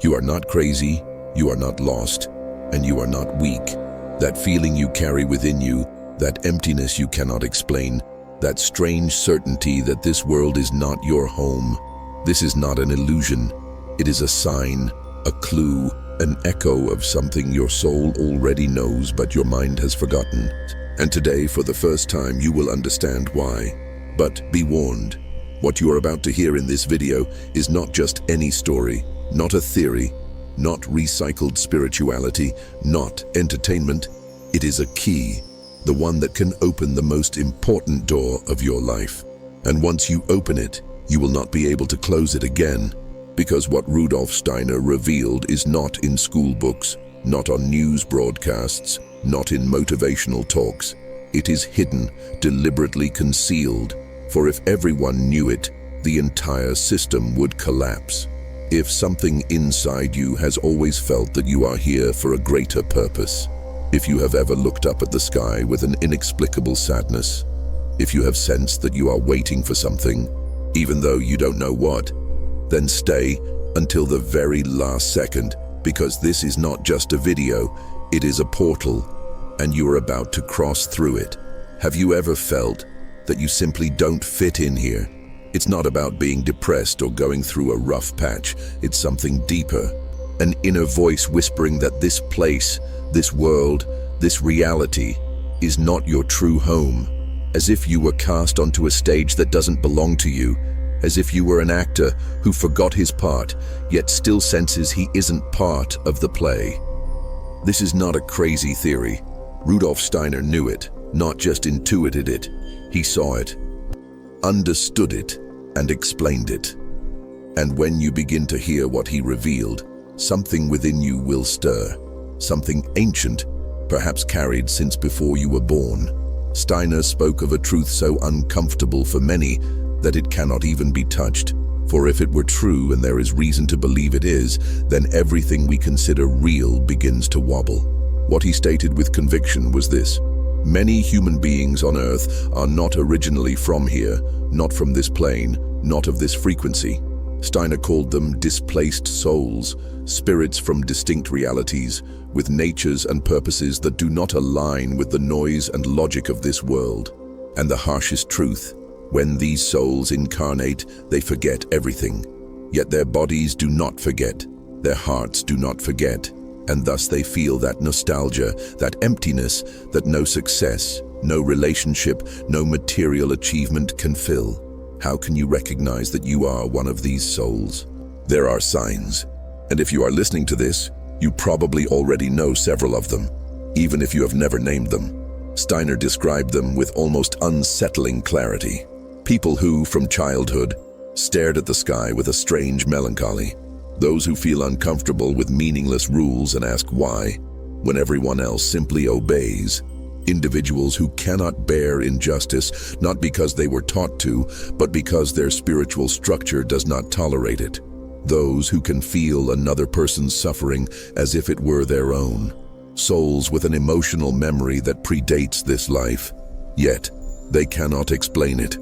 You are not crazy, you are not lost, and you are not weak. That feeling you carry within you, that emptiness you cannot explain, that strange certainty that this world is not your home. This is not an illusion. It is a sign, a clue, an echo of something your soul already knows but your mind has forgotten. And today, for the first time, you will understand why. But be warned, what you are about to hear in this video is not just any story, not a theory, not recycled spirituality, not entertainment. It is a key, the one that can open the most important door of your life. And once you open it, you will not be able to close it again, because what Rudolf Steiner revealed is not in school books, not on news broadcasts, not in motivational talks. It is hidden, deliberately concealed, for if everyone knew it, the entire system would collapse. If something inside you has always felt that you are here for a greater purpose, if you have ever looked up at the sky with an inexplicable sadness, if you have sensed that you are waiting for something, even though you don't know what, then stay until the very last second, because this is not just a video, it is a portal, and you are about to cross through it. Have you ever felt that you simply don't fit in here? It's not about being depressed or going through a rough patch. It's something deeper, an inner voice whispering that this place, this world, this reality is not your true home, as if you were cast onto a stage that doesn't belong to you, as if you were an actor who forgot his part, yet still senses he isn't part of the play. This is not a crazy theory. Rudolf Steiner knew it, not just intuited it. He saw it, understood it, and explained it. And when you begin to hear what he revealed, something within you will stir, something ancient, perhaps carried since before you were born. Steiner spoke of a truth so uncomfortable for many that it cannot even be touched. For if it were true, and there is reason to believe it is, then everything we consider real begins to wobble. What he stated with conviction was this: many human beings on Earth are not originally from here, not from this plane, not of this frequency. Steiner called them displaced souls, spirits from distinct realities, with natures and purposes that do not align with the noise and logic of this world. And the harshest truth: when these souls incarnate, they forget everything. Yet their bodies do not forget, their hearts do not forget, and thus they feel that nostalgia, that emptiness that no success, no relationship, no material achievement can fill. How can you recognize that you are one of these souls? There are signs, and if you are listening to this, you probably already know several of them, even if you have never named them. Steiner described them with almost unsettling clarity. People who, from childhood, stared at the sky with a strange melancholy. Those who feel uncomfortable with meaningless rules and ask why, when everyone else simply obeys. Individuals who cannot bear injustice, not because they were taught to, but because their spiritual structure does not tolerate it. Those who can feel another person's suffering as if it were their own. Souls with an emotional memory that predates this life, yet they cannot explain it.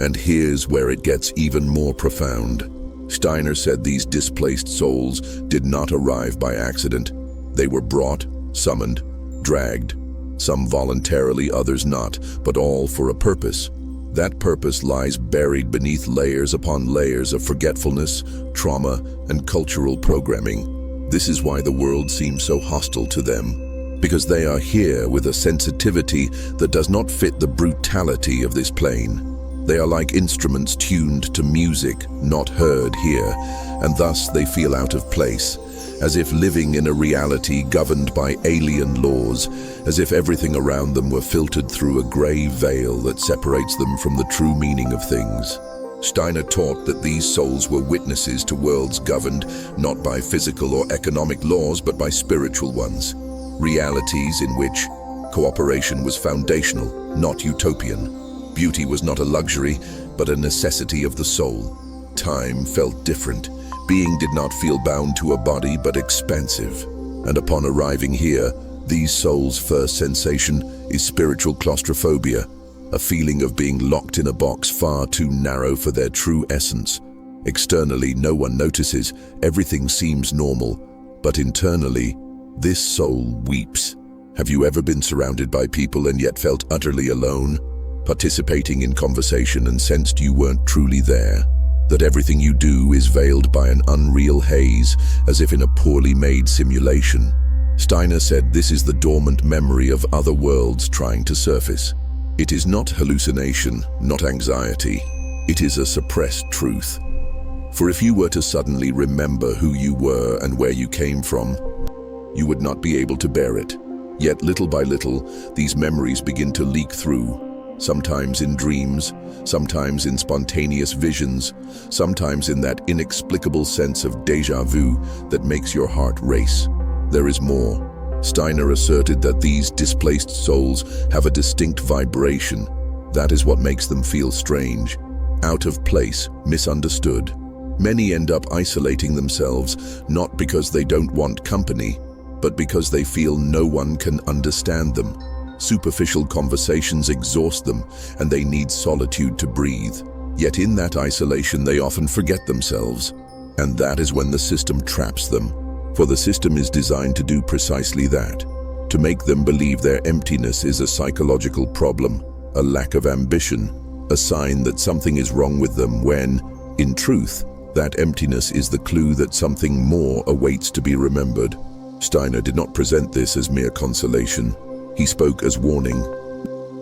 And here's where it gets even more profound. Steiner said these displaced souls did not arrive by accident. They were brought, summoned, dragged, some voluntarily, others not, but all for a purpose. That purpose lies buried beneath layers upon layers of forgetfulness, trauma, and cultural programming. This is why the world seems so hostile to them, because they are here with a sensitivity that does not fit the brutality of this plane. They are like instruments tuned to music not heard here, and thus they feel out of place, as if living in a reality governed by alien laws, as if everything around them were filtered through a gray veil that separates them from the true meaning of things. Steiner taught that these souls were witnesses to worlds governed not by physical or economic laws, but by spiritual ones. Realities in which cooperation was foundational, not utopian. Beauty was not a luxury, but a necessity of the soul. Time felt different. Being did not feel bound to a body, but expansive. And upon arriving here, these souls' first sensation is spiritual claustrophobia, a feeling of being locked in a box far too narrow for their true essence. Externally, no one notices, everything seems normal, but internally, this soul weeps. Have you ever been surrounded by people and yet felt utterly alone? Participating in conversation and sensed you weren't truly there? That everything you do is veiled by an unreal haze, as if in a poorly made simulation? Steiner said this is the dormant memory of other worlds trying to surface. It is not hallucination, not anxiety. It is a suppressed truth. For if you were to suddenly remember who you were and where you came from, you would not be able to bear it. Yet little by little, these memories begin to leak through, sometimes in dreams, sometimes in spontaneous visions, sometimes in that inexplicable sense of déjà vu that makes your heart race. There is more. Steiner asserted that these displaced souls have a distinct vibration. That is what makes them feel strange, out of place, misunderstood. Many end up isolating themselves, not because they don't want company, but because they feel no one can understand them. Superficial conversations exhaust them, and they need solitude to breathe. Yet in that isolation, they often forget themselves. And that is when the system traps them. For the system is designed to do precisely that, to make them believe their emptiness is a psychological problem, a lack of ambition, a sign that something is wrong with them when, in truth, that emptiness is the clue that something more awaits to be remembered. Steiner did not present this as mere consolation. He spoke as warning.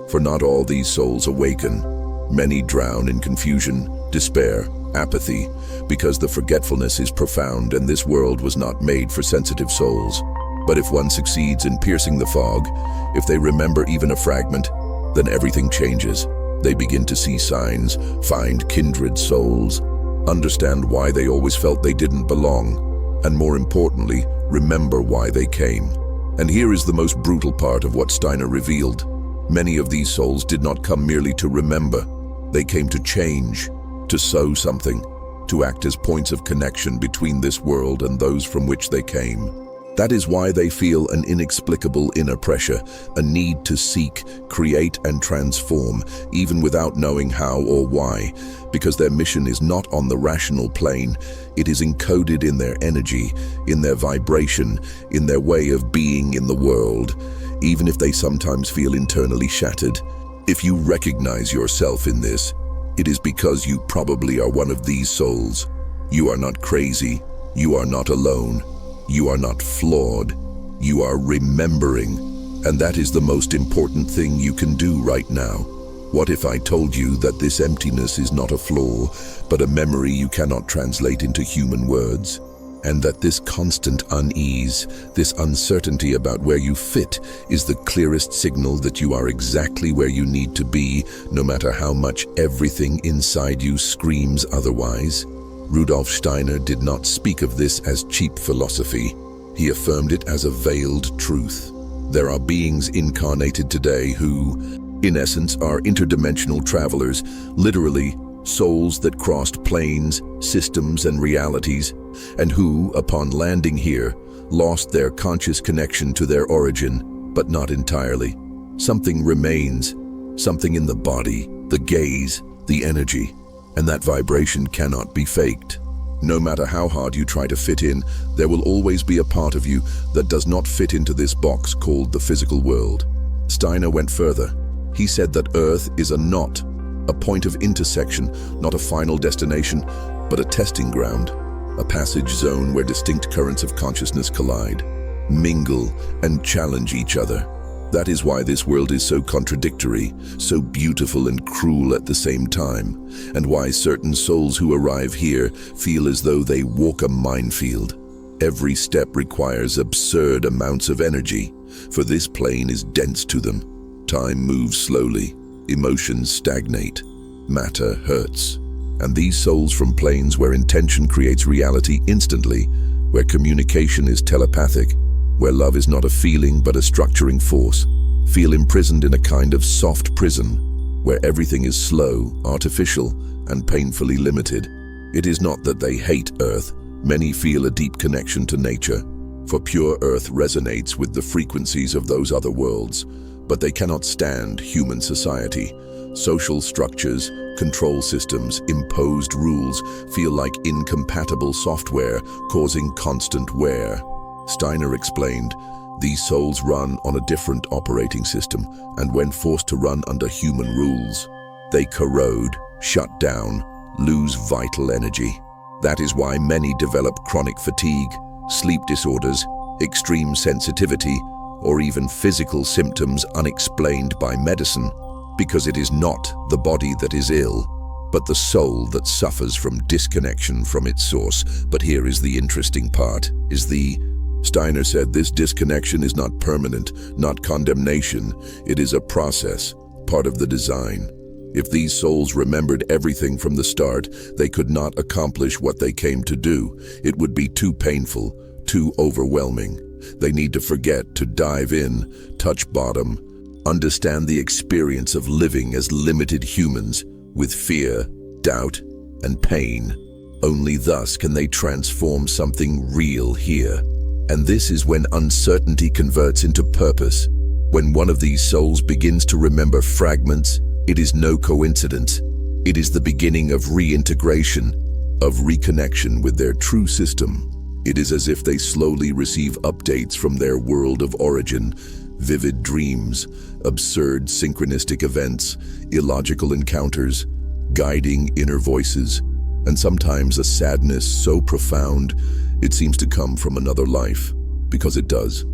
For not all these souls awaken. Many drown in confusion, despair, apathy, because the forgetfulness is profound and this world was not made for sensitive souls. But if one succeeds in piercing the fog, if they remember even a fragment, then everything changes. They begin to see signs, find kindred souls, understand why they always felt they didn't belong, and more importantly, remember why they came. And here is the most brutal part of what Steiner revealed. Many of these souls did not come merely to remember. They came to change, to sow something, to act as points of connection between this world and those from which they came. That is why they feel an inexplicable inner pressure, a need to seek, create and transform, even without knowing how or why, because their mission is not on the rational plane. It is encoded in their energy, in their vibration, in their way of being in the world, even if they sometimes feel internally shattered. If you recognize yourself in this, it is because you probably are one of these souls. You are not crazy. You are not alone. You are not flawed. You are remembering. And that is the most important thing you can do right now. What if I told you that this emptiness is not a flaw, but a memory you cannot translate into human words? And that this constant unease, this uncertainty about where you fit, is the clearest signal that you are exactly where you need to be, no matter how much everything inside you screams otherwise? Rudolf Steiner did not speak of this as cheap philosophy. He affirmed it as a veiled truth. There are beings incarnated today who, in essence, are interdimensional travelers, literally souls that crossed planes, systems, and realities, and who, upon landing here, lost their conscious connection to their origin, but not entirely. Something remains, something in the body, the gaze, the energy, and that vibration cannot be faked. No matter how hard you try to fit in, there will always be a part of you that does not fit into this box called the physical world. Steiner went further. He said that Earth is a knot, a point of intersection, not a final destination, but a testing ground, a passage zone where distinct currents of consciousness collide, mingle, and challenge each other. That is why this world is so contradictory, so beautiful and cruel at the same time, and why certain souls who arrive here feel as though they walk a minefield. Every step requires absurd amounts of energy, for this plane is dense to them. Time moves slowly, emotions stagnate, matter hurts. And these souls from planes where intention creates reality instantly, where communication is telepathic, where love is not a feeling but a structuring force, feel imprisoned in a kind of soft prison, where everything is slow, artificial, and painfully limited. It is not that they hate Earth. Many feel a deep connection to nature, for pure Earth resonates with the frequencies of those other worlds, but they cannot stand human society. Social structures, control systems, imposed rules feel like incompatible software, causing constant wear. Steiner explained, these souls run on a different operating system, and when forced to run under human rules, they corrode, shut down, lose vital energy. That is why many develop chronic fatigue, sleep disorders, extreme sensitivity, or even physical symptoms unexplained by medicine, because it is not the body that is ill, but the soul that suffers from disconnection from its source. But here is the interesting part, Steiner said this disconnection is not permanent, not condemnation. It is a process, part of the design. If these souls remembered everything from the start, they could not accomplish what they came to do. It would be too painful, too overwhelming. They need to forget, to dive in, touch bottom, understand the experience of living as limited humans with fear, doubt, and pain. Only thus can they transform something real here. And this is when uncertainty converts into purpose. When one of these souls begins to remember fragments, it is no coincidence. It is the beginning of reintegration, of reconnection with their true system. It is as if they slowly receive updates from their world of origin, vivid dreams, absurd synchronistic events, illogical encounters, guiding inner voices, and sometimes a sadness so profound it seems to come from another life, because it does.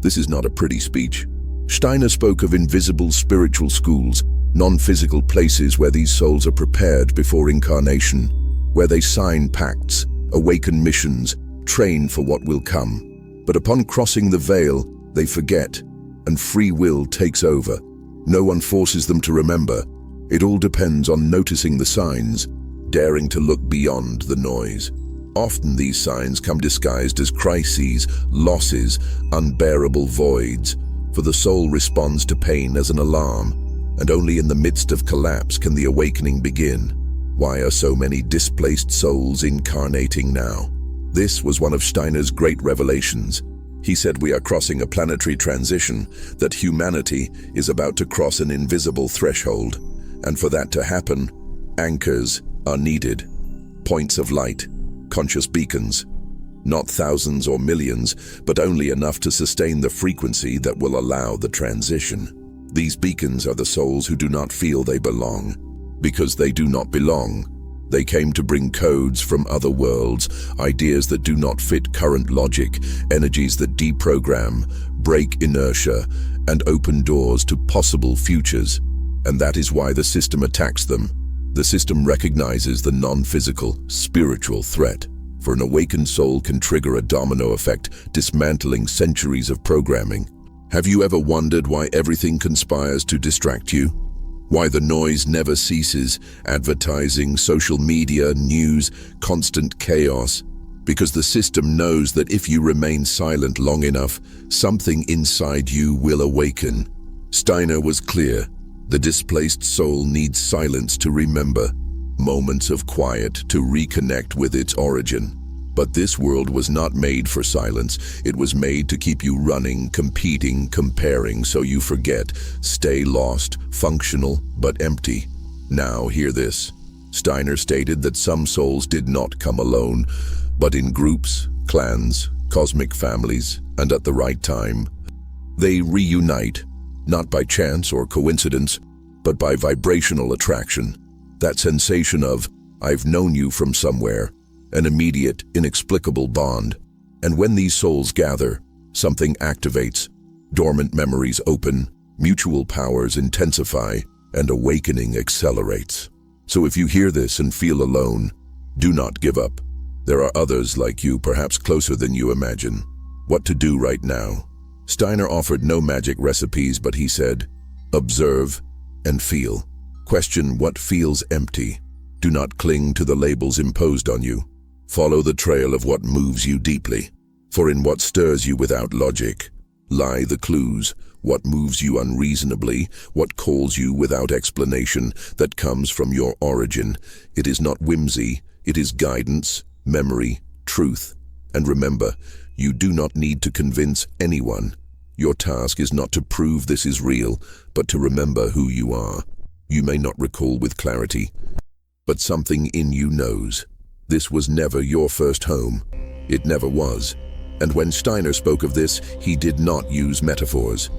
This is not a pretty speech. Steiner spoke of invisible spiritual schools, non-physical places where these souls are prepared before incarnation, where they sign pacts, awaken missions, train for what will come. But upon crossing the veil, they forget, and free will takes over. No one forces them to remember. It all depends on noticing the signs, daring to look beyond the noise. Often these signs come disguised as crises, losses, unbearable voids, for the soul responds to pain as an alarm, and only in the midst of collapse can the awakening begin. Why are so many displaced souls incarnating now? This was one of Steiner's great revelations. He said we are crossing a planetary transition, that humanity is about to cross an invisible threshold, and for that to happen, anchors are needed. Points of light, conscious beacons, not thousands or millions, but only enough to sustain the frequency that will allow the transition. These beacons are the souls who do not feel they belong. Because they do not belong, they came to bring codes from other worlds, ideas that do not fit current logic, energies that deprogram, break inertia, and open doors to possible futures. And that is why the system attacks them. The system recognizes the non-physical, spiritual threat. For an awakened soul can trigger a domino effect, dismantling centuries of programming. Have you ever wondered why everything conspires to distract you? Why the noise never ceases, advertising, social media, news, constant chaos? Because the system knows that if you remain silent long enough, something inside you will awaken. Steiner was clear. The displaced soul needs silence to remember, moments of quiet to reconnect with its origin. But this world was not made for silence. It was made to keep you running, competing, comparing, so you forget, stay lost, functional, but empty. Now hear this. Steiner stated that some souls did not come alone, but in groups, clans, cosmic families, and at the right time. They reunite, not by chance or coincidence, but by vibrational attraction. That sensation of, I've known you from somewhere, an immediate, inexplicable bond. And when these souls gather, something activates, dormant memories open, mutual powers intensify, and awakening accelerates. So if you hear this and feel alone, do not give up. There are others like you, perhaps closer than you imagine. What to do right now? Steiner offered no magic recipes, but he said, observe and feel. Question what feels empty. Do not cling to the labels imposed on you. Follow the trail of what moves you deeply. For in what stirs you without logic lie the clues, what moves you unreasonably, what calls you without explanation, that comes from your origin. It is not whimsy, it is guidance, memory, truth. And remember, you do not need to convince anyone. Your task is not to prove this is real, but to remember who you are. You may not recall with clarity, but something in you knows. This was never your first home. It never was. And when Steiner spoke of this, he did not use metaphors.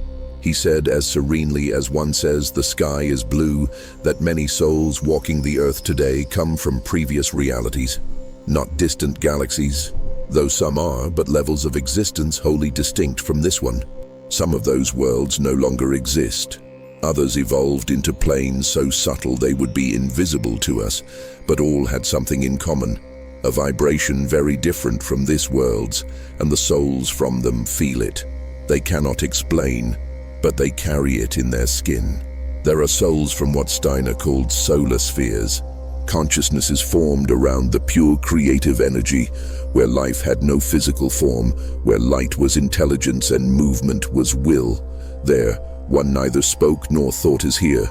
He said as serenely as one says the sky is blue, that many souls walking the earth today come from previous realities, not distant galaxies, though some are, but levels of existence wholly distinct from this one. Some of those worlds no longer exist. Others evolved into planes so subtle they would be invisible to us, but all had something in common, a vibration very different from this world's, and the souls from them feel it. They cannot explain, but they carry it in their skin. There are souls from what Steiner called solar spheres. Consciousness is formed around the pure creative energy, where life had no physical form, where light was intelligence and movement was will. There, one neither spoke nor thought as here.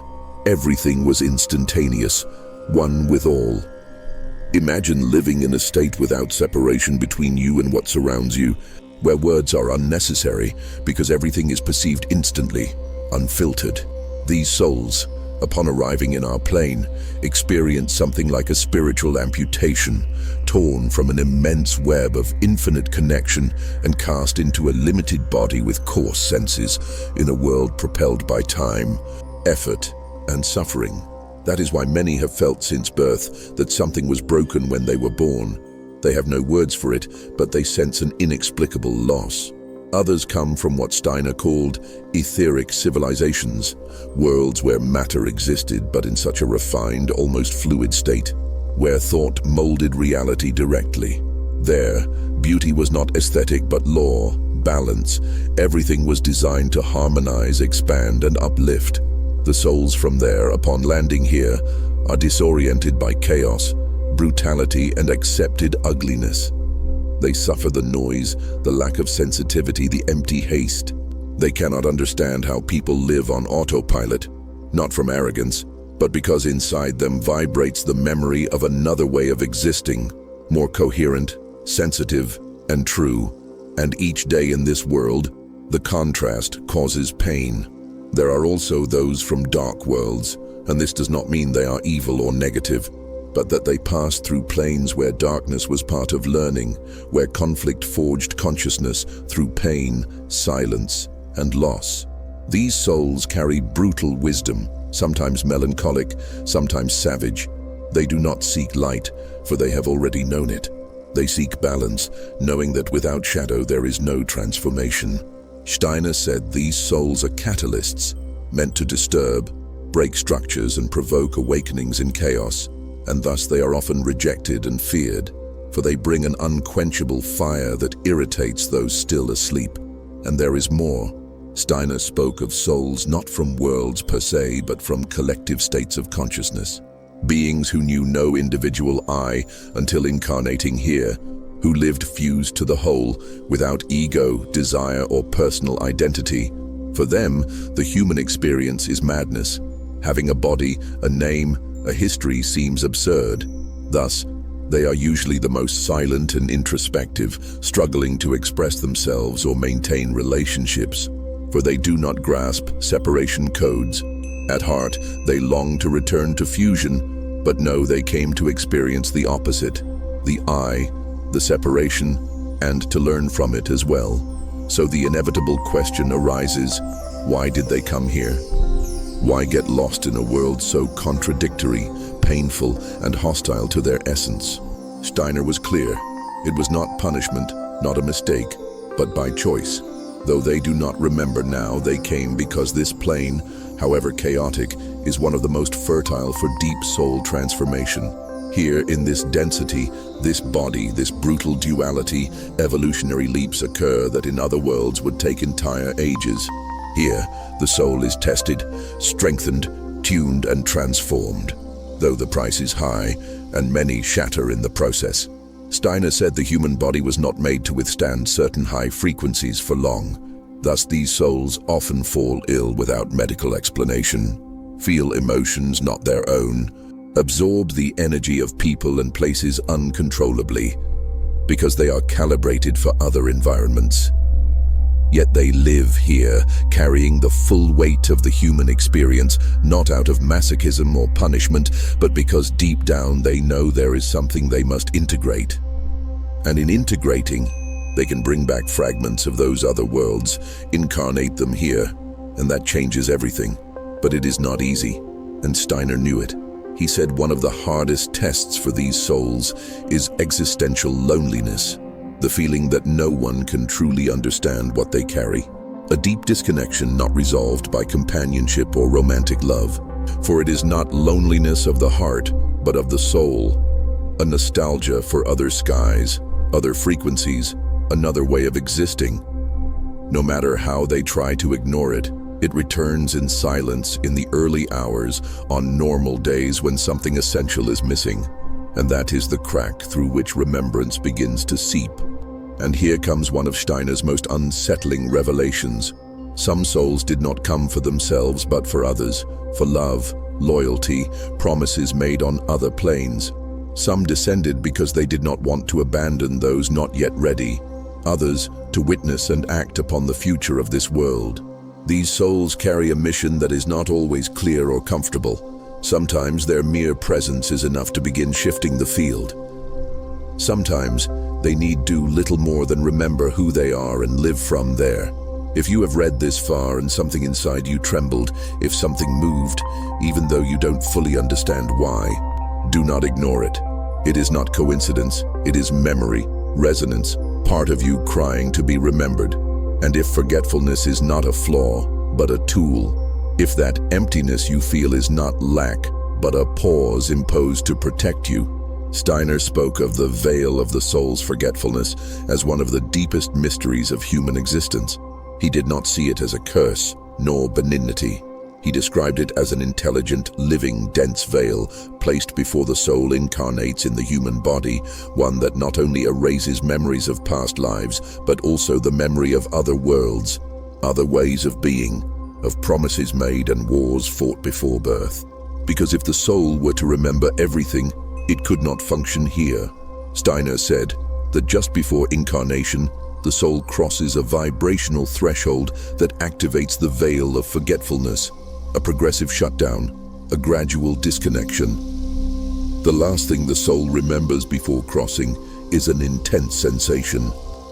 Everything was instantaneous, one with all. Imagine living in a state without separation between you and what surrounds you, where words are unnecessary because everything is perceived instantly, unfiltered. These souls, upon arriving in our plane, experience something like a spiritual amputation, torn from an immense web of infinite connection and cast into a limited body with coarse senses in a world propelled by time, effort, and suffering. That is why many have felt since birth that something was broken when they were born. They have no words for it, but they sense an inexplicable loss. Others come from what Steiner called etheric civilizations, worlds where matter existed but in such a refined, almost fluid state, where thought molded reality directly. There, beauty was not aesthetic but law, balance. Everything was designed to harmonize, expand, and uplift. The souls from there, upon landing here, are disoriented by chaos, brutality, and accepted ugliness. They suffer the noise, the lack of sensitivity, the empty haste. They cannot understand how people live on autopilot, not from arrogance, but because inside them vibrates the memory of another way of existing, more coherent, sensitive, and true. And each day in this world, the contrast causes pain. There are also those from dark worlds, and this does not mean they are evil or negative, but that they passed through planes where darkness was part of learning, where conflict forged consciousness through pain, silence, and loss. These souls carry brutal wisdom, sometimes melancholic, sometimes savage. They do not seek light, for they have already known it. They seek balance, knowing that without shadow there is no transformation. Steiner said these souls are catalysts, meant to disturb, break structures, and provoke awakenings in chaos. And thus they are often rejected and feared, for they bring an unquenchable fire that irritates those still asleep. And there is more. Steiner spoke of souls not from worlds per se, but from collective states of consciousness. Beings who knew no individual I until incarnating here, who lived fused to the whole, without ego, desire, or personal identity. For them, the human experience is madness. Having a body, a name, a history seems absurd. Thus, they are usually the most silent and introspective, struggling to express themselves or maintain relationships, for they do not grasp separation codes. At heart, they long to return to fusion, but know they came to experience the opposite, the I, the separation, and to learn from it as well. So the inevitable question arises, why did they come here? Why get lost in a world so contradictory, painful, and hostile to their essence? Steiner was clear. It was not punishment, not a mistake, but by choice. Though they do not remember now, they came because this plane, however chaotic, is one of the most fertile for deep soul transformation. Here, in this density, this body, this brutal duality, evolutionary leaps occur that in other worlds would take entire ages. Here, the soul is tested, strengthened, tuned, and transformed, though the price is high, and many shatter in the process. Steiner said the human body was not made to withstand certain high frequencies for long. Thus, these souls often fall ill without medical explanation, feel emotions not their own, absorb the energy of people and places uncontrollably, because they are calibrated for other environments. Yet they live here, carrying the full weight of the human experience, not out of masochism or punishment, but because deep down they know there is something they must integrate. And in integrating, they can bring back fragments of those other worlds, incarnate them here, and that changes everything. But it is not easy, and Steiner knew it. He said one of the hardest tests for these souls is existential loneliness, the feeling that no one can truly understand what they carry. A deep disconnection not resolved by companionship or romantic love. For it is not loneliness of the heart, but of the soul. A nostalgia for other skies, other frequencies, another way of existing. No matter how they try to ignore it, it returns in silence in the early hours on normal days when something essential is missing. And that is the crack through which remembrance begins to seep. And here comes one of Steiner's most unsettling revelations. Some souls did not come for themselves but for others, for love, loyalty, promises made on other planes. Some descended because they did not want to abandon those not yet ready, others to witness and act upon the future of this world. These souls carry a mission that is not always clear or comfortable. Sometimes their mere presence is enough to begin shifting the field. Sometimes they need do little more than remember who they are and live from there. If you have read this far and something inside you trembled, if something moved, even though you don't fully understand why, do not ignore it. It is not coincidence, it is memory, resonance, part of you crying to be remembered. And if forgetfulness is not a flaw, but a tool, if that emptiness you feel is not lack, but a pause imposed to protect you, Steiner spoke of the veil of the soul's forgetfulness as one of the deepest mysteries of human existence. He did not see it as a curse, nor benignity. He described it as an intelligent, living, dense veil placed before the soul incarnates in the human body, one that not only erases memories of past lives, but also the memory of other worlds, other ways of being, of promises made and wars fought before birth. Because if the soul were to remember everything, it could not function here. Steiner said that just before incarnation, the soul crosses a vibrational threshold that activates the veil of forgetfulness, a progressive shutdown, a gradual disconnection. The last thing the soul remembers before crossing is an intense sensation.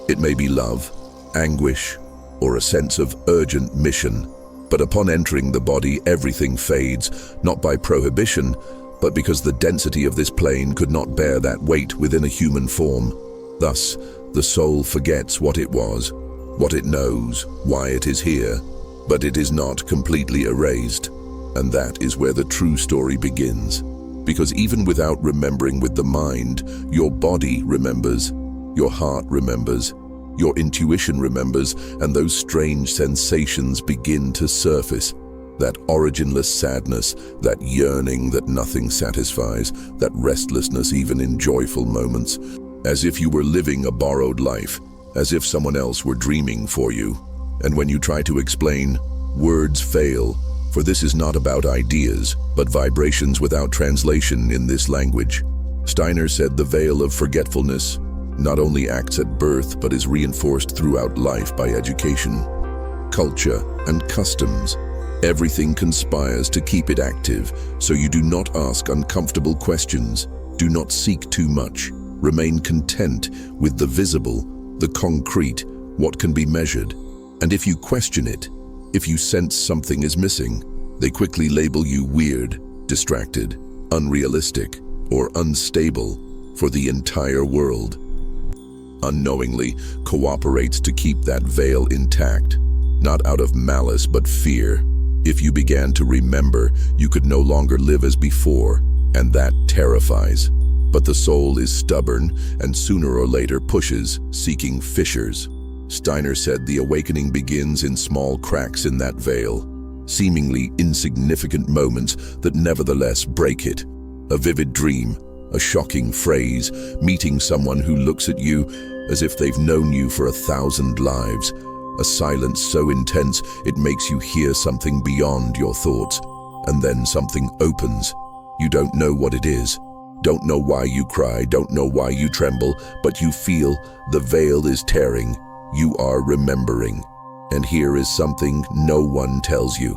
It may be love, anguish, or a sense of urgent mission. But upon entering the body, everything fades, not by prohibition, but because the density of this plane could not bear that weight within a human form. Thus, the soul forgets what it was, what it knows, why it is here, but it is not completely erased. And that is where the true story begins. Because even without remembering with the mind, your body remembers, your heart remembers, your intuition remembers, and those strange sensations begin to surface. That originless sadness, that yearning that nothing satisfies, that restlessness even in joyful moments, as if you were living a borrowed life, as if someone else were dreaming for you. And when you try to explain, words fail, for this is not about ideas, but vibrations without translation in this language. Steiner said the veil of forgetfulness not only acts at birth, but is reinforced throughout life by education, culture, and customs. Everything conspires to keep it active, so you do not ask uncomfortable questions, do not seek too much, remain content with the visible, the concrete, what can be measured. And if you question it, if you sense something is missing, they quickly label you weird, distracted, unrealistic, or unstable for the entire world. Unknowingly cooperates to keep that veil intact, not out of malice but fear. If you began to remember, you could no longer live as before, and that terrifies. But the soul is stubborn and sooner or later pushes, seeking fissures. Steiner said the awakening begins in small cracks in that veil, seemingly insignificant moments that nevertheless break it. A vivid dream, a shocking phrase, meeting someone who looks at you as if they've known you for 1,000 lives. A silence so intense it makes you hear something beyond your thoughts, and then something opens. You don't know what it is, don't know why you cry, don't know why you tremble, but you feel the veil is tearing. You are remembering. And here is something no one tells you.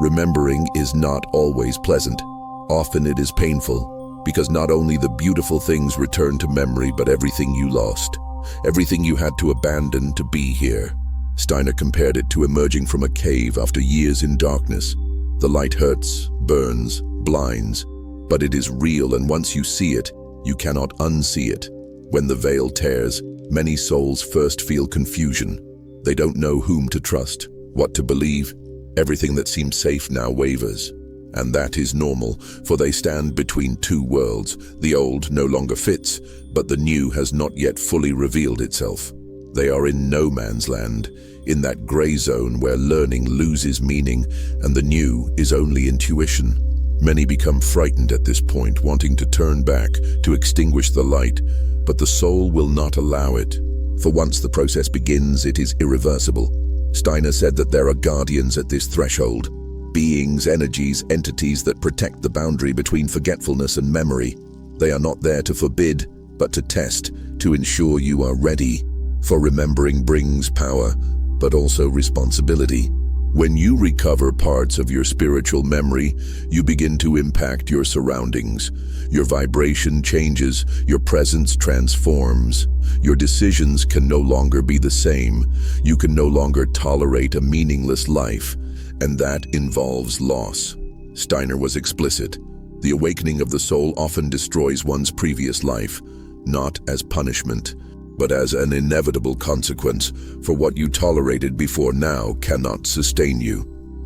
Remembering is not always pleasant. Often it is painful, because not only the beautiful things return to memory, but everything you lost, everything you had to abandon to be here. Steiner compared it to emerging from a cave after years in darkness. The light hurts, burns, blinds, but it is real, and once you see it, you cannot unsee it. When the veil tears, many souls first feel confusion. They don't know whom to trust, what to believe. Everything that seems safe now wavers. And that is normal, for they stand between two worlds. The old no longer fits, but the new has not yet fully revealed itself. They are in no man's land, in that gray zone where learning loses meaning and the new is only intuition. Many become frightened at this point, wanting to turn back, to extinguish the light, but the soul will not allow it. For once the process begins, it is irreversible. Steiner said that there are guardians at this threshold, beings, energies, entities that protect the boundary between forgetfulness and memory. They are not there to forbid, but to test, to ensure you are ready. For remembering brings power, but also responsibility. When you recover parts of your spiritual memory, you begin to impact your surroundings. Your vibration changes, your presence transforms. Your decisions can no longer be the same. You can no longer tolerate a meaningless life, and that involves loss. Steiner was explicit. The awakening of the soul often destroys one's previous life, not as punishment, but as an inevitable consequence, for what you tolerated before now cannot sustain you.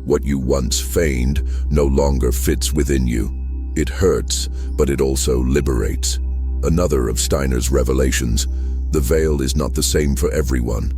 What you once feigned no longer fits within you. It hurts, but it also liberates. Another of Steiner's revelations: the veil is not the same for everyone.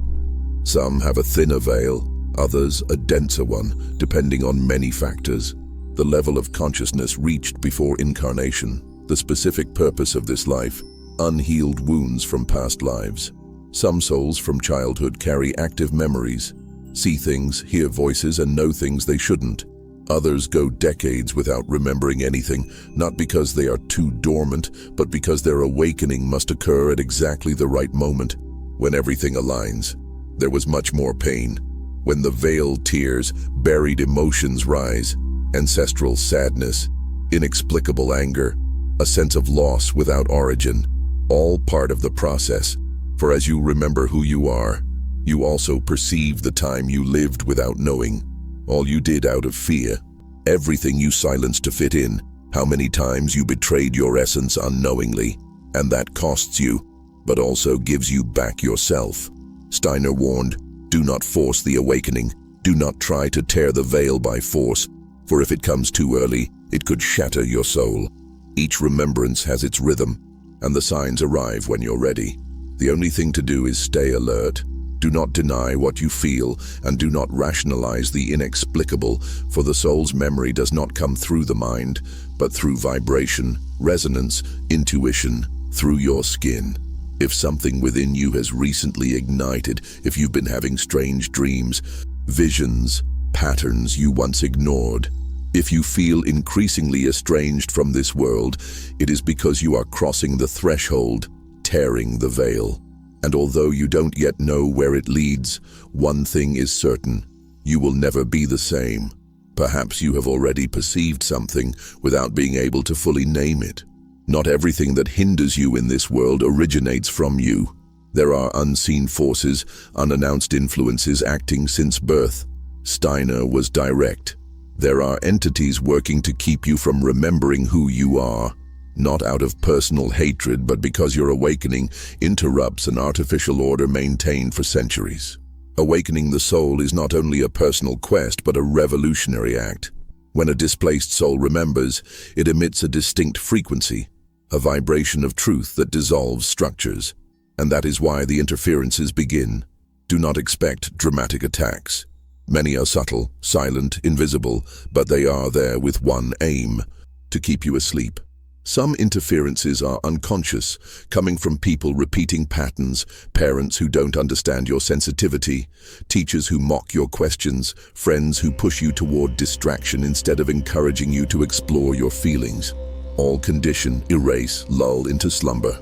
Some have a thinner veil, others a denser one, depending on many factors. The level of consciousness reached before incarnation, the specific purpose of this life, unhealed wounds from past lives. Some souls from childhood carry active memories, see things, hear voices, and know things they shouldn't. Others go decades without remembering anything, not because they are too dormant, but because their awakening must occur at exactly the right moment, when everything aligns. There was much more pain. When the veil tears, buried emotions rise, ancestral sadness, inexplicable anger, a sense of loss without origin. All part of the process, for as you remember who you are, you also perceive the time you lived without knowing, all you did out of fear, everything you silenced to fit in, how many times you betrayed your essence unknowingly, and that costs you, but also gives you back yourself. Steiner warned, do not force the awakening, do not try to tear the veil by force, for if it comes too early, it could shatter your soul. Each remembrance has its rhythm, and the signs arrive when you're ready. The only thing to do is stay alert. Do not deny what you feel, and do not rationalize the inexplicable, for the soul's memory does not come through the mind, but through vibration, resonance, intuition, through your skin. If something within you has recently ignited, if you've been having strange dreams, visions, patterns you once ignored, if you feel increasingly estranged from this world, it is because you are crossing the threshold, tearing the veil. And although you don't yet know where it leads, one thing is certain: you will never be the same. Perhaps you have already perceived something without being able to fully name it. Not everything that hinders you in this world originates from you. There are unseen forces, unannounced influences acting since birth. Steiner was direct. There are entities working to keep you from remembering who you are, not out of personal hatred, but because your awakening interrupts an artificial order maintained for centuries. Awakening the soul is not only a personal quest, but a revolutionary act. When a displaced soul remembers, it emits a distinct frequency, a vibration of truth that dissolves structures. And that is why the interferences begin. Do not expect dramatic attacks. Many are subtle, silent, invisible, but they are there with one aim: to keep you asleep. Some interferences are unconscious, coming from people repeating patterns, parents who don't understand your sensitivity, teachers who mock your questions, friends who push you toward distraction instead of encouraging you to explore your feelings. All condition, erase, lull into slumber,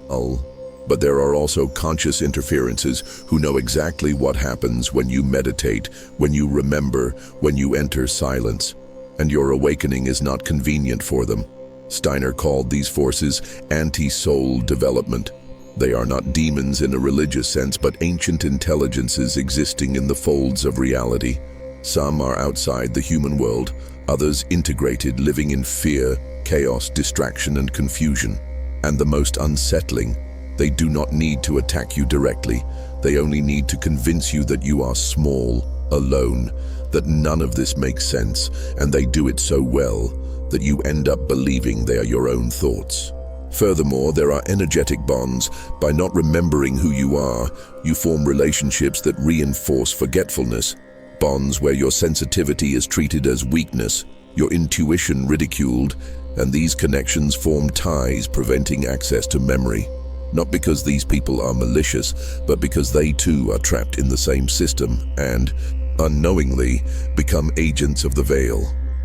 But there are also conscious interferences who know exactly what happens when you meditate, when you remember, when you enter silence. And your awakening is not convenient for them. Steiner called these forces anti-soul development. They are not demons in a religious sense, but ancient intelligences existing in the folds of reality. Some are outside the human world, others integrated, living in fear, chaos, distraction, and confusion. And the most unsettling, they do not need to attack you directly. They only need to convince you that you are small, alone, that none of this makes sense, and they do it so well that you end up believing they are your own thoughts. Furthermore, there are energetic bonds. By not remembering who you are, you form relationships that reinforce forgetfulness. Bonds where your sensitivity is treated as weakness, your intuition ridiculed, and these connections form ties preventing access to memory. Not because these people are malicious, but because they too are trapped in the same system and, unknowingly, become agents of the veil.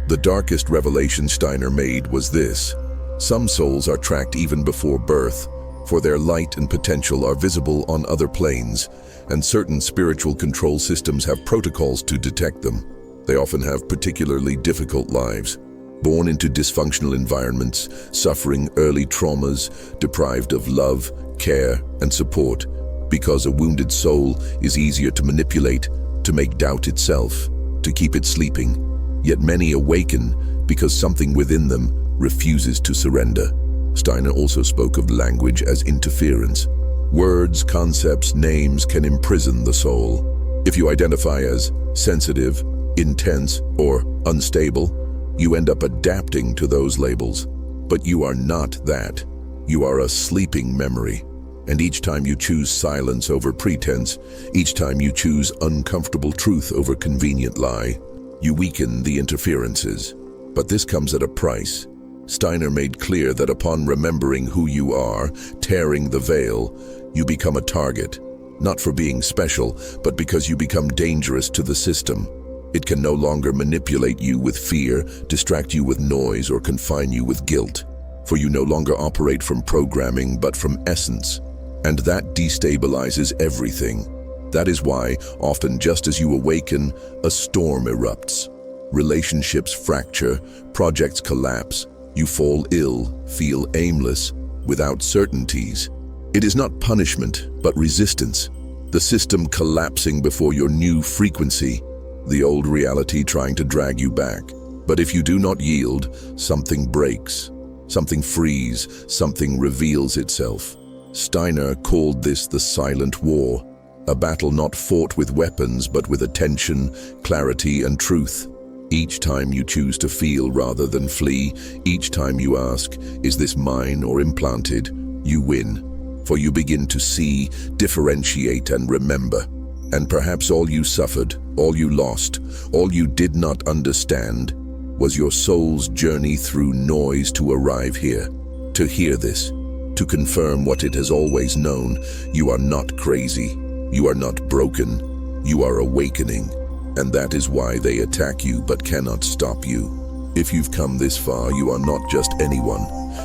The darkest revelation Steiner made was this: some souls are tracked even before birth, for their light and potential are visible on other planes, and certain spiritual control systems have protocols to detect them. They often have particularly difficult lives, born into dysfunctional environments, suffering early traumas, deprived of love, care, and support, because a wounded soul is easier to manipulate, to make doubt itself, to keep it sleeping. Yet many awaken because something within them refuses to surrender. Steiner also spoke of language as interference. Words, concepts, names can imprison the soul. If you identify as sensitive, intense, or unstable, you end up adapting to those labels. But you are not that. You are a sleeping memory. And each time you choose silence over pretense, each time you choose uncomfortable truth over convenient lie, you weaken the interferences. But this comes at a price. Steiner made clear that upon remembering who you are, tearing the veil, you become a target, not for being special, but because you become dangerous to the system. It can no longer manipulate you with fear, distract you with noise, or confine you with guilt. For you no longer operate from programming, but from essence. And that destabilizes everything. That is why, often just as you awaken, a storm erupts. Relationships fracture, projects collapse, you fall ill, feel aimless, without certainties. It is not punishment, but resistance. The system collapsing before your new frequency, the old reality trying to drag you back. But if you do not yield, something breaks, something frees, something reveals itself. Steiner called this the silent war, a battle not fought with weapons but with attention, clarity, and truth. Each time you choose to feel rather than flee, each time you ask, is this mine or implanted, you win. For you begin to see, differentiate, and remember. And perhaps all you suffered, all you lost, all you did not understand, was your soul's journey through noise to arrive here, to hear this, to confirm what it has always known. You are not crazy, you are not broken, you are awakening. And that is why they attack you but cannot stop you. If you've come this far, you are not just anyone.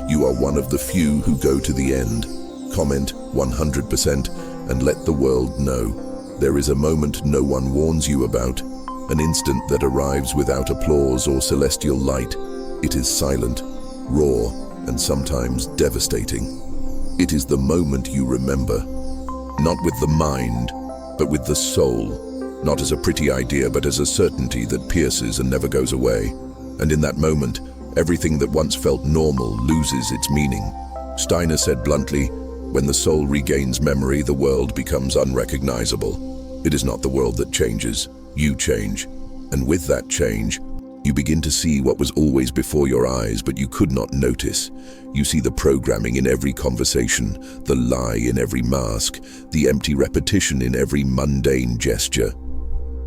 You are one of the few who go to the end. Comment 100% and let the world know. There is a moment no one warns you about, an instant that arrives without applause or celestial light. It is silent, raw, and sometimes devastating. It is the moment you remember, not with the mind, but with the soul. Not as a pretty idea, but as a certainty that pierces and never goes away. And in that moment, everything that once felt normal loses its meaning. Steiner said bluntly, when the soul regains memory, the world becomes unrecognizable. It is not the world that changes, you change. And with that change, you begin to see what was always before your eyes, but you could not notice. You see the programming in every conversation, the lie in every mask, the empty repetition in every mundane gesture.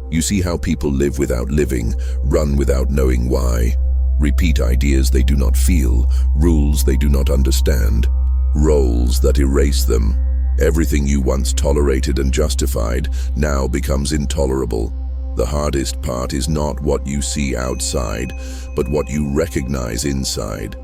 You see how people live without living, run without knowing why, repeat ideas they do not feel, rules they do not understand, roles that erase them. Everything you once tolerated and justified now becomes intolerable. The hardest part is not what you see outside, but what you recognize inside.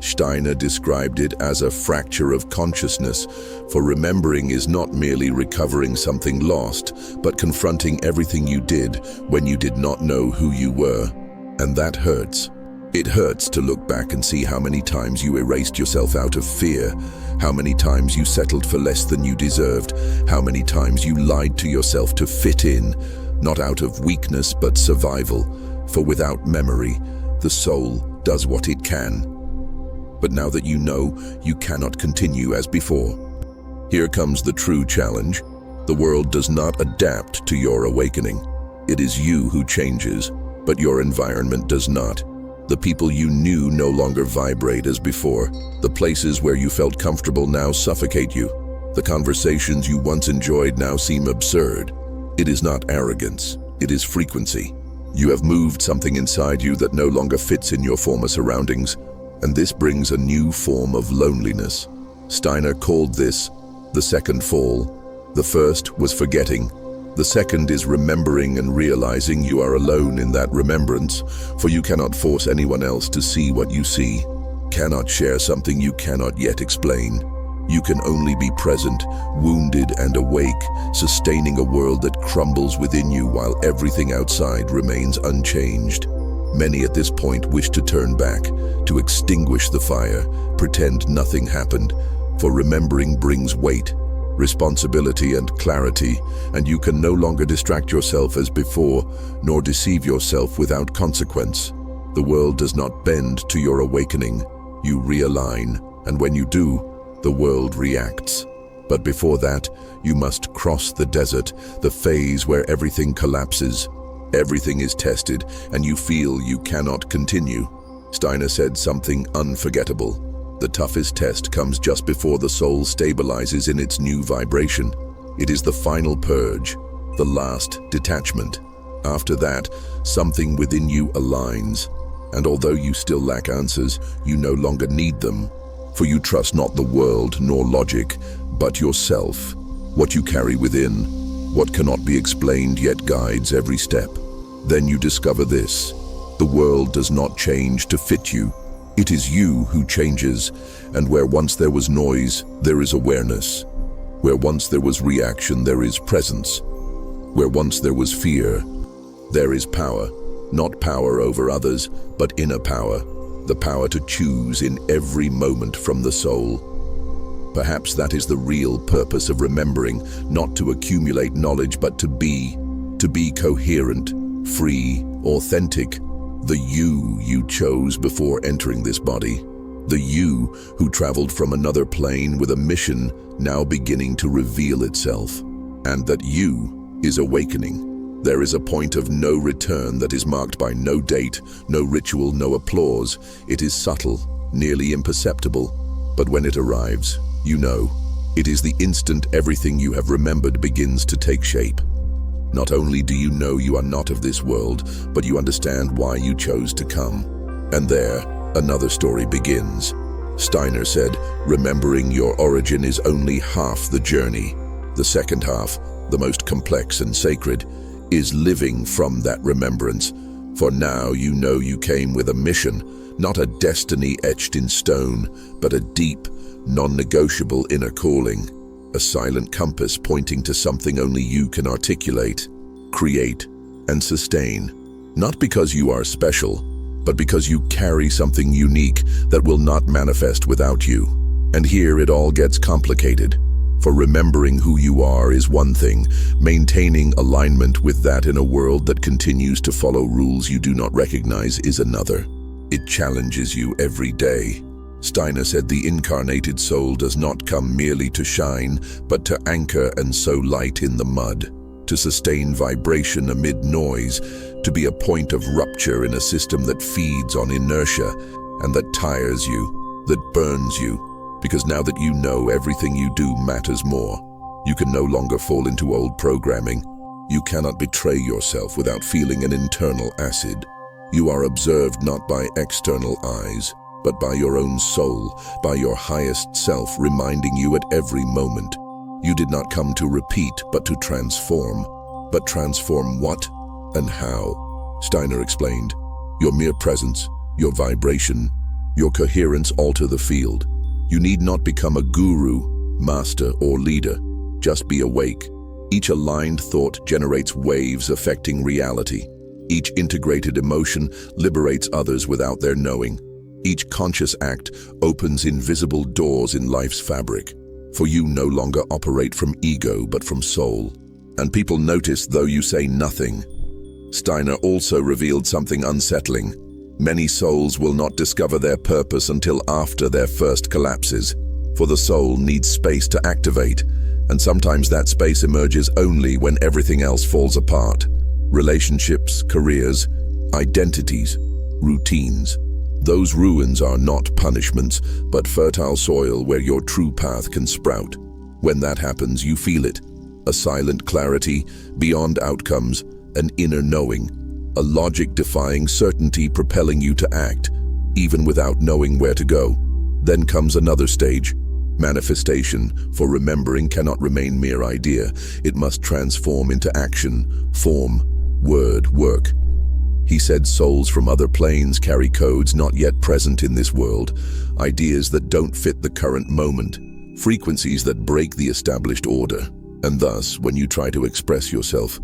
Steiner described it as a fracture of consciousness, for remembering is not merely recovering something lost, but confronting everything you did when you did not know who you were. And that hurts. It hurts to look back and see how many times you erased yourself out of fear, how many times you settled for less than you deserved, how many times you lied to yourself to fit in, not out of weakness but survival, for without memory, the soul does what it can. But now that you know, you cannot continue as before. Here comes the true challenge. The world does not adapt to your awakening. It is you who changes, but your environment does not. The people you knew no longer vibrate as before. The places where you felt comfortable now suffocate you. The conversations you once enjoyed now seem absurd. It is not arrogance, it is frequency. You have moved something inside you that no longer fits in your former surroundings, and this brings a new form of loneliness. Steiner called this the second fall. The first was forgetting. The second is remembering and realizing you are alone in that remembrance, for you cannot force anyone else to see what you see, cannot share something you cannot yet explain. You can only be present, wounded and awake, sustaining a world that crumbles within you while everything outside remains unchanged. Many at this point wish to turn back, to extinguish the fire, pretend nothing happened, for remembering brings weight, responsibility and clarity, and you can no longer distract yourself as before, nor deceive yourself without consequence. The world does not bend to your awakening. You realign, and when you do, the world reacts. But before that, you must cross the desert, the phase where everything collapses. Everything is tested, and you feel you cannot continue. Steiner said something unforgettable. The toughest test comes just before the soul stabilizes in its new vibration. It is the final purge, the last detachment. After that, something within you aligns, and although you still lack answers, you no longer need them, for you trust not the world nor logic, but yourself, what you carry within, what cannot be explained yet guides every step. Then you discover this: the world does not change to fit you. It is you who changes, and where once there was noise, there is awareness. Where once there was reaction, there is presence. Where once there was fear, there is power. Not power over others, but inner power. The power to choose in every moment from the soul. Perhaps that is the real purpose of remembering, not to accumulate knowledge, but to be coherent, free, authentic. The you chose before entering this body. The you who traveled from another plane with a mission now beginning to reveal itself. And that you is awakening. There is a point of no return that is marked by no date, no ritual, no applause. It is subtle, nearly imperceptible. But when it arrives, you know. It is the instant everything you have remembered begins to take shape. Not only do you know you are not of this world, but you understand why you chose to come. And there, another story begins. Steiner said, remembering your origin is only half the journey. The second half, the most complex and sacred, is living from that remembrance. For now you know you came with a mission, not a destiny etched in stone, but a deep, non-negotiable inner calling. A silent compass pointing to something only you can articulate, create, and sustain. Not because you are special, but because you carry something unique that will not manifest without you. And here it all gets complicated. For remembering who you are is one thing, maintaining alignment with that in a world that continues to follow rules you do not recognize is another. It challenges you every day. Steiner said the incarnated soul does not come merely to shine, but to anchor and sow light in the mud, to sustain vibration amid noise, to be a point of rupture in a system that feeds on inertia and that tires you, that burns you. Because now that you know, everything you do matters more. You can no longer fall into old programming. You cannot betray yourself without feeling an internal acid. You are observed not by external eyes, but by your own soul, by your highest self reminding you at every moment. You did not come to repeat, but to transform. But transform what and how? Steiner explained. Your mere presence, your vibration, Your coherence alter the field. You need not become a guru, master, or leader. Just be awake. Each aligned thought generates waves affecting reality. Each integrated emotion liberates others without their knowing. Each conscious act opens invisible doors in life's fabric. For you no longer operate from ego but from soul. And people notice though you say nothing. Steiner also revealed something unsettling. Many souls will not discover their purpose until after their first collapses. For the soul needs space to activate, and sometimes that space emerges only when everything else falls apart. Relationships, careers, identities, routines. Those ruins are not punishments, but fertile soil where your true path can sprout. When that happens, you feel it. A silent clarity, beyond outcomes, an inner knowing. A logic-defying certainty propelling you to act, even without knowing where to go. Then comes another stage. Manifestation, for remembering cannot remain mere idea. It must transform into action, form, word, work. He said souls from other planes carry codes not yet present in this world, ideas that don't fit the current moment, frequencies that break the established order. And thus, when you try to express yourself,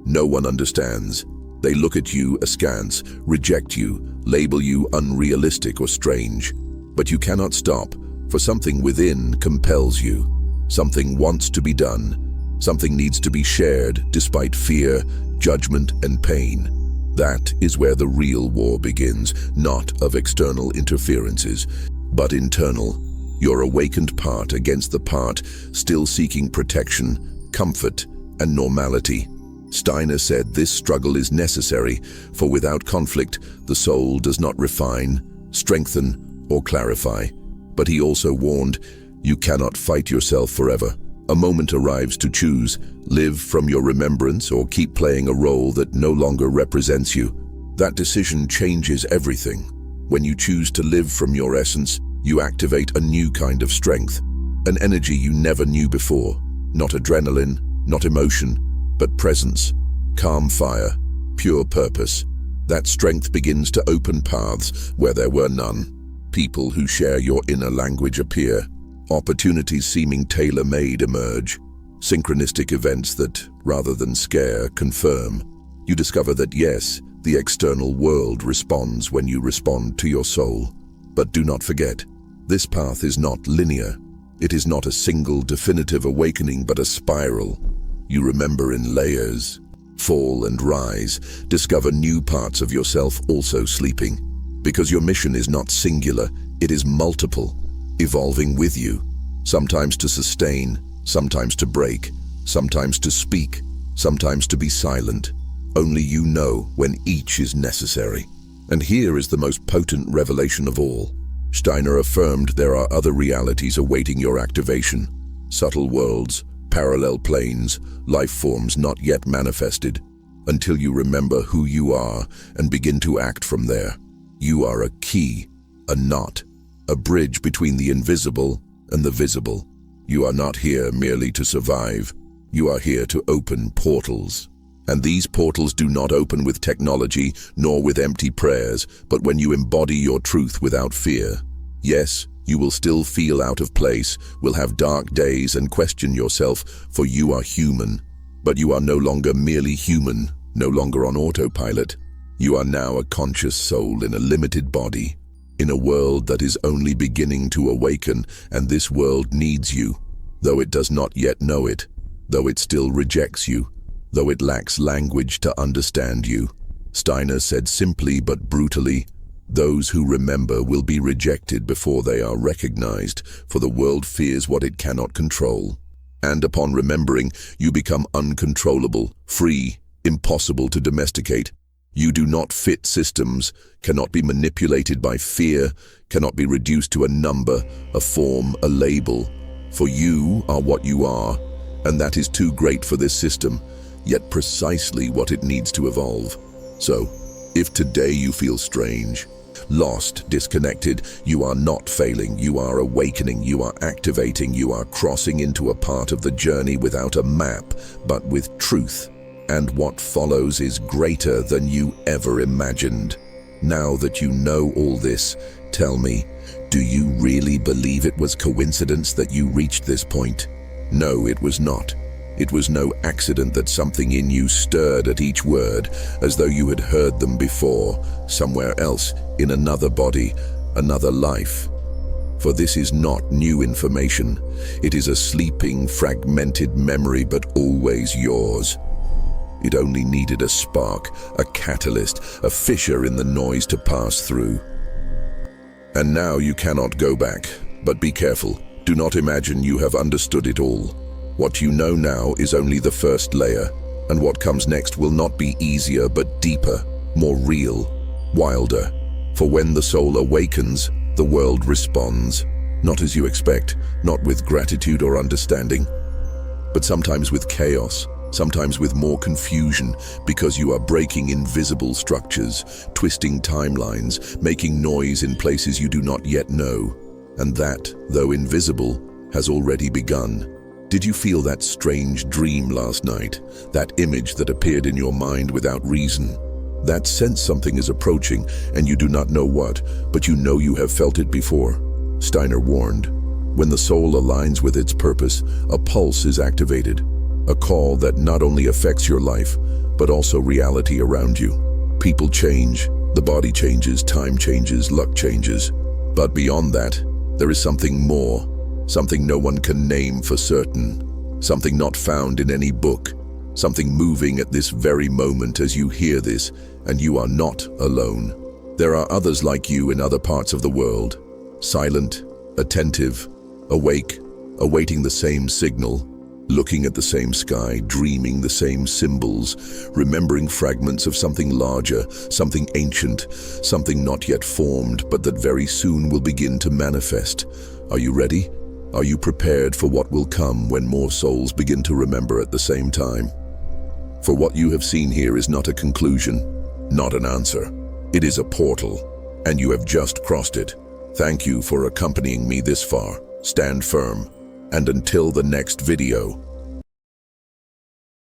no one understands. They look at you askance, reject you, label you unrealistic or strange. But you cannot stop, for something within compels you. Something wants to be done. Something needs to be shared, despite fear, judgment, and pain. That is where the real war begins, not of external interferences, but internal. Your awakened part against the part still seeking protection, comfort, and normality. Steiner said this struggle is necessary, for without conflict, the soul does not refine, strengthen, or clarify. But he also warned, you cannot fight yourself forever. A moment arrives to choose, live from your remembrance or keep playing a role that no longer represents you. That decision changes everything. When you choose to live from your essence, you activate a new kind of strength, an energy you never knew before. Not adrenaline, not emotion, but presence, calm fire, pure purpose. That strength begins to open paths where there were none. People who share your inner language appear. Opportunities seeming tailor-made emerge. Synchronistic events that, rather than scare, confirm. You discover that yes, the external world responds when you respond to your soul. But do not forget, this path is not linear. It is not a single definitive awakening, but a spiral. You remember in layers, fall and rise, discover new parts of yourself also sleeping. Because your mission is not singular, it is multiple, evolving with you. Sometimes to sustain, sometimes to break, sometimes to speak, sometimes to be silent. Only you know when each is necessary. And here is the most potent revelation of all. Steiner affirmed there are other realities awaiting your activation. Subtle worlds, parallel planes, life forms not yet manifested. Until you remember who you are and begin to act from there. You are a key, a knot, a bridge between the invisible and the visible. You are not here merely to survive. You are here to open portals. And these portals do not open with technology nor with empty prayers, but when you embody your truth without fear. Yes, you will still feel out of place, will have dark days and question yourself, for you are human. But you are no longer merely human, no longer on autopilot. You are now a conscious soul in a limited body, in a world that is only beginning to awaken, and this world needs you, though it does not yet know it, though it still rejects you, though it lacks language to understand you. Steiner said simply but brutally, those who remember will be rejected before they are recognized, for the world fears what it cannot control. And upon remembering, you become uncontrollable, free, impossible to domesticate. You do not fit systems, cannot be manipulated by fear, cannot be reduced to a number, a form, a label. For you are what you are, and that is too great for this system, yet precisely what it needs to evolve. So, if today you feel strange, lost, disconnected, you are not failing, you are awakening, you are activating, you are crossing into a part of the journey without a map, but with truth. And what follows is greater than you ever imagined. Now that you know all this, Tell me, do you really believe it was coincidence that you reached this point? No, it was not. It was no accident that something in you stirred at each word, as though you had heard them before, somewhere else, in another body, another life. For this is not new information. It is a sleeping, fragmented memory, but always yours. It only needed a spark, a catalyst, a fissure in the noise to pass through. And now you cannot go back, but be careful. Do not imagine you have understood it all. What you know now is only the first layer, and what comes next will not be easier but deeper, more real, wilder. For when the soul awakens, the world responds, not as you expect, not with gratitude or understanding, but sometimes with chaos, sometimes with more confusion, because you are breaking invisible structures, twisting timelines, making noise in places you do not yet know. And that, though invisible, has already begun. Did you feel that strange dream last night? That image that appeared in your mind without reason? That sense something is approaching, and you do not know what, but you know you have felt it before. Steiner warned, when the soul aligns with its purpose, a pulse is activated, a call that not only affects your life, but also reality around you. People change, the body changes, time changes, luck changes. But beyond that, there is something more, something no one can name for certain, something not found in any book, something moving at this very moment as you hear this, and you are not alone. There are others like you in other parts of the world, silent, attentive, awake, awaiting the same signal, looking at the same sky, dreaming the same symbols, remembering fragments of something larger, something ancient, something not yet formed, but that very soon will begin to manifest. Are you ready? Are you prepared for what will come when more souls begin to remember at the same time? For what you have seen here is not a conclusion, not an answer. It is a portal, and you have just crossed it. Thank you for accompanying me this far. Stand firm, and until the next video,